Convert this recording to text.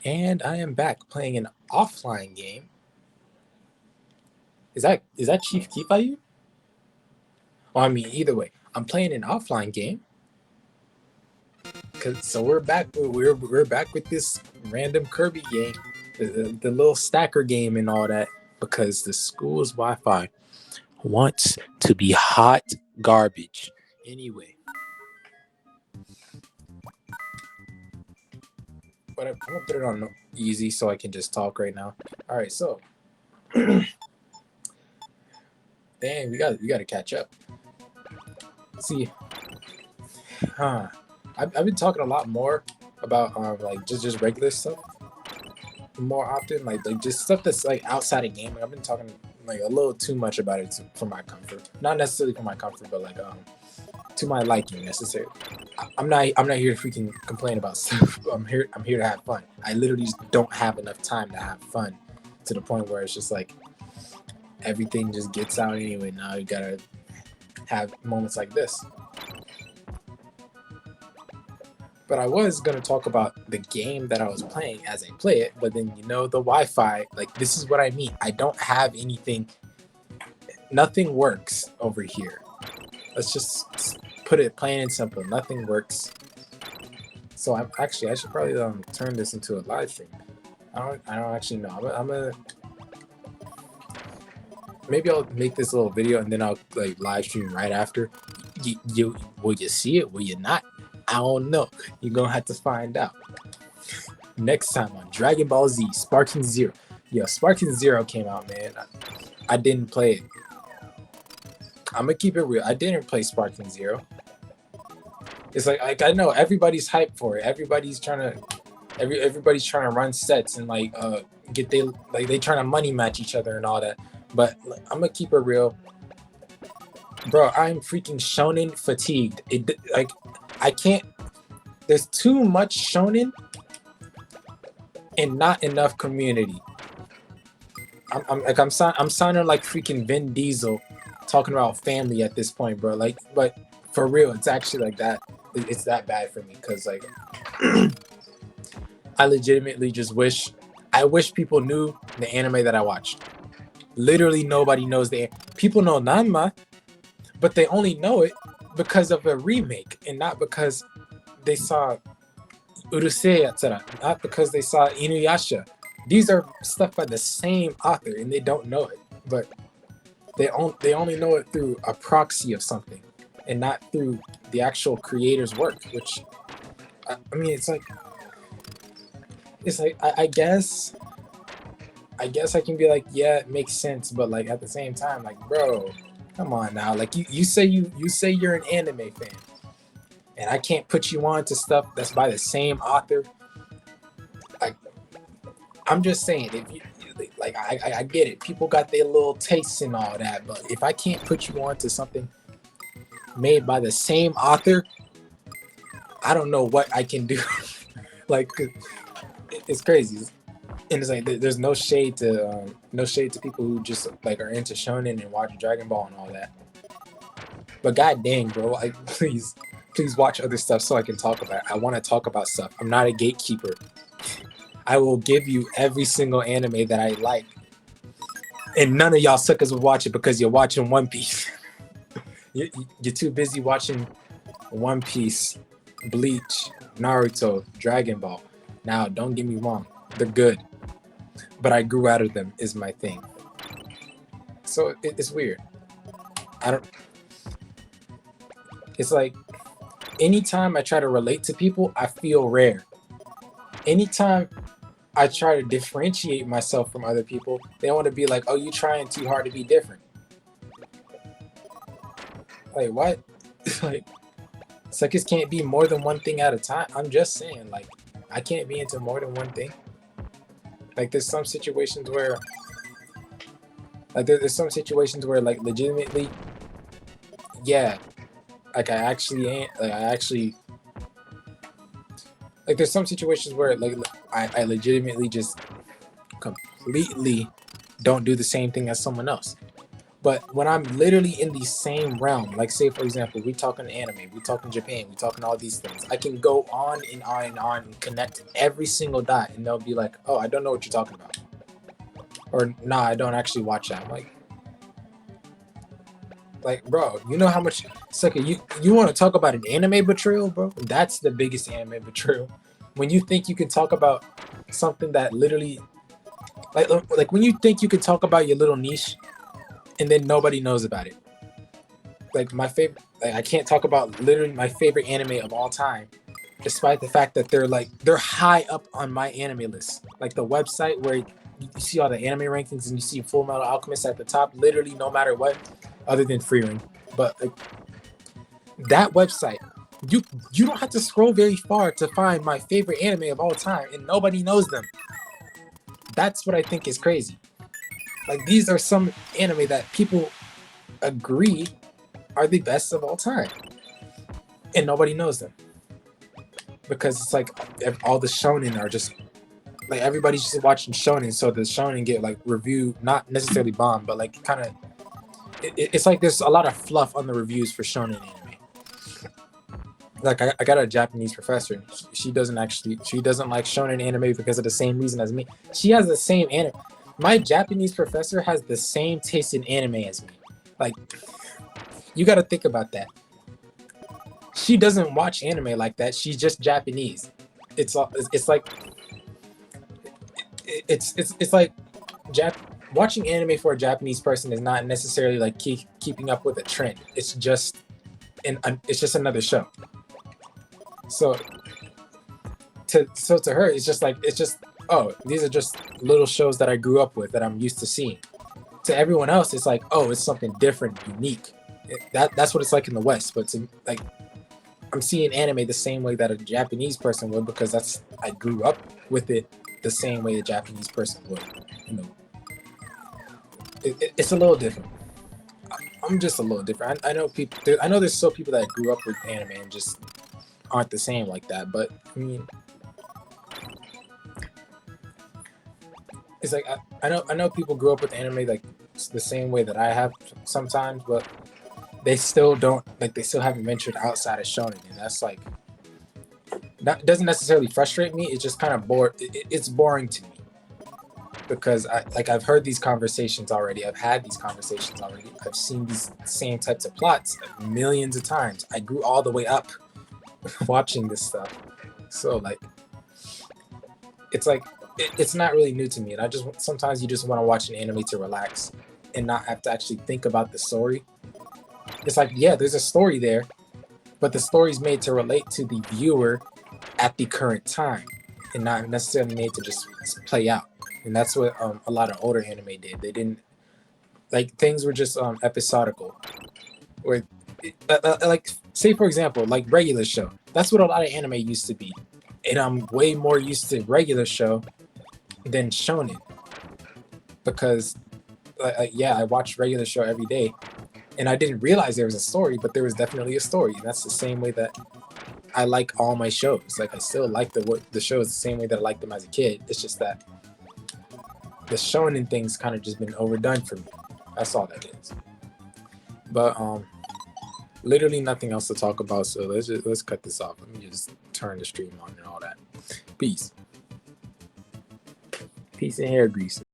And I am back playing an offline game. Is that Chief Keef are you? Well, I mean, either way, I'm playing an offline game. So we're back. We're back with this random Kirby game, the little stacker game and all that, because the school's Wi-Fi wants to be hot garbage. Anyway, but I'm gonna put it on easy so I can just talk right now. All right, so dang, we got to catch up. See, huh? I've been talking a lot more about like just regular stuff more often, like just stuff that's like outside of gaming. I've been talking like a little too much about it for my comfort, not necessarily for my comfort, but like to my liking necessarily. I'm not here to freaking complain about stuff. I'm here to have fun. I literally just don't have enough time to have fun, to the point where it's just like everything just gets out anyway. Now you gotta have moments like this. But I was gonna talk about the game that I was playing as I play it, but then the Wi-Fi, like this is what I mean. I don't have anything, nothing works over here. Let's just put it plain and simple. Nothing works. So I should probably turn this into a live stream. I don't actually know. I'm gonna maybe I'll make this little video and then I'll like live stream right after. Will you see it? Will you not? I don't know. You're gonna have to find out next time on Dragon Ball Z Sparking Zero. Yo, Sparking Zero came out, man. I didn't play it. I'm gonna keep it real. I didn't play Sparking Zero. It's like I know everybody's hyped for it. Everybody's trying to run sets and like they trying to money match each other and all that. But like, I'm gonna keep it real, bro. I'm freaking shonen fatigued. I can't. There's too much shonen and not enough community. I'm sounding like freaking Vin Diesel talking about family at this point, bro. Like, but for real, it's actually like that. It's that bad for me because like I legitimately just wish people knew the anime that I watched. Literally nobody knows people know Nanma, but they only know it because of a remake and not because they saw Urusei Yatsura, not because they saw Inuyasha. These are stuff by the same author and they don't know it, but they only know it through a proxy of something and not through the actual creator's work, which I mean it's like I guess I can be like, yeah, it makes sense, but like at the same time, like, bro, come on now. Like you say you're an anime fan, and I can't put you on to stuff that's by the same author. Like, I'm just saying, if you like, I get it. People got their little tastes and all that, but if I can't put you on to something made by the same author, I don't know what I can do. Like, it's crazy. And it's like there's no shade to people who just like are into shonen and watch Dragon Ball and all that. But god dang, bro, like please watch other stuff so I can talk about it. I want to talk about stuff. I'm not a gatekeeper. I will give you every single anime that I like, and none of y'all suckers will watch it because you're watching One Piece. You're too busy watching One Piece, Bleach, Naruto, Dragon Ball. Now, don't get me wrong, they're good, but I grew out of them is my thing. So it's weird. It's like anytime I try to relate to people, I feel rare. Anytime I try to differentiate myself from other people, they want to be like, oh, you trying too hard to be different. Like, what? Like, suckers can't be more than one thing at a time. I'm just saying, like, I can't be into more than one thing. Like, there's some situations where like legitimately, yeah, like I actually like there's some situations where like I legitimately just completely don't do the same thing as someone else. But when I'm literally in the same realm, like say for example, we talking anime, we talking Japan, we talking all these things, I can go on and on and on and connect every single dot, and they'll be like, "Oh, I don't know what you're talking about," or "Nah, I don't actually watch that." I'm like, bro, you know how much sucker you want to talk about an anime betrayal, bro? That's the biggest anime betrayal. When you think you can talk about something that literally, like when you think you can talk about your little niche, and then nobody knows about it. Like my favorite, like I can't talk about literally my favorite anime of all time, despite the fact that they're high up on my anime list. Like the website where you see all the anime rankings and you see Full Metal Alchemist at the top, literally no matter what, other than Free Ring. But like, that website, you don't have to scroll very far to find my favorite anime of all time, and nobody knows them. That's what I think is crazy. Like these are some anime that people agree are the best of all time, and nobody knows them because it's like all the shonen are just like everybody's just watching shonen, so the shonen get like review not necessarily bomb, but like kind of it's like there's a lot of fluff on the reviews for shonen anime. Like I got a Japanese professor, and she doesn't like shonen anime because of the same reason as me. She has the same anime. My Japanese professor has the same taste in anime as me. Like, you got to think about that. She doesn't watch anime like that. She's just Japanese. It's like watching anime for a Japanese person is not necessarily like keeping up with a trend. It's just another show. So to her, it's just oh, these are just little shows that I grew up with that I'm used to seeing. To everyone else, it's like, oh, it's something different, unique. That's what it's like in the West. But to like, I'm seeing anime the same way that a Japanese person would because I grew up with it the same way a Japanese person would. You know, it's a little different. I'm just a little different. I know people. I know there's still people that grew up with anime and just aren't the same like that. But I mean, it's like I know people grew up with anime like the same way that I have sometimes, but they still don't like they still haven't ventured outside of shonen, and that's like that doesn't necessarily frustrate me. It's just kind of it's boring to me because I've heard these conversations already. I've had these conversations already. I've seen these same types of plots like millions of times. I grew all the way up watching this stuff, so like it's like it's not really new to me. And sometimes you just want to watch an anime to relax and not have to actually think about the story. It's like, yeah, there's a story there, but the story's made to relate to the viewer at the current time and not necessarily made to just play out. And that's what a lot of older anime did. They didn't like things were just episodical. Where like say for example, like regular show. That's what a lot of anime used to be. And I'm way more used to regular show than shonen because yeah, I watch regular show every day. And I didn't realize there was a story, but there was definitely a story. And that's the same way that I like all my shows. Like I still like the shows the same way that I liked them as a kid. It's just that the shonen thing's kind of just been overdone for me. That's all that is. But literally nothing else to talk about. So let's cut this off. Let me just turn the stream on and all that. Peace. Peace and hair grease.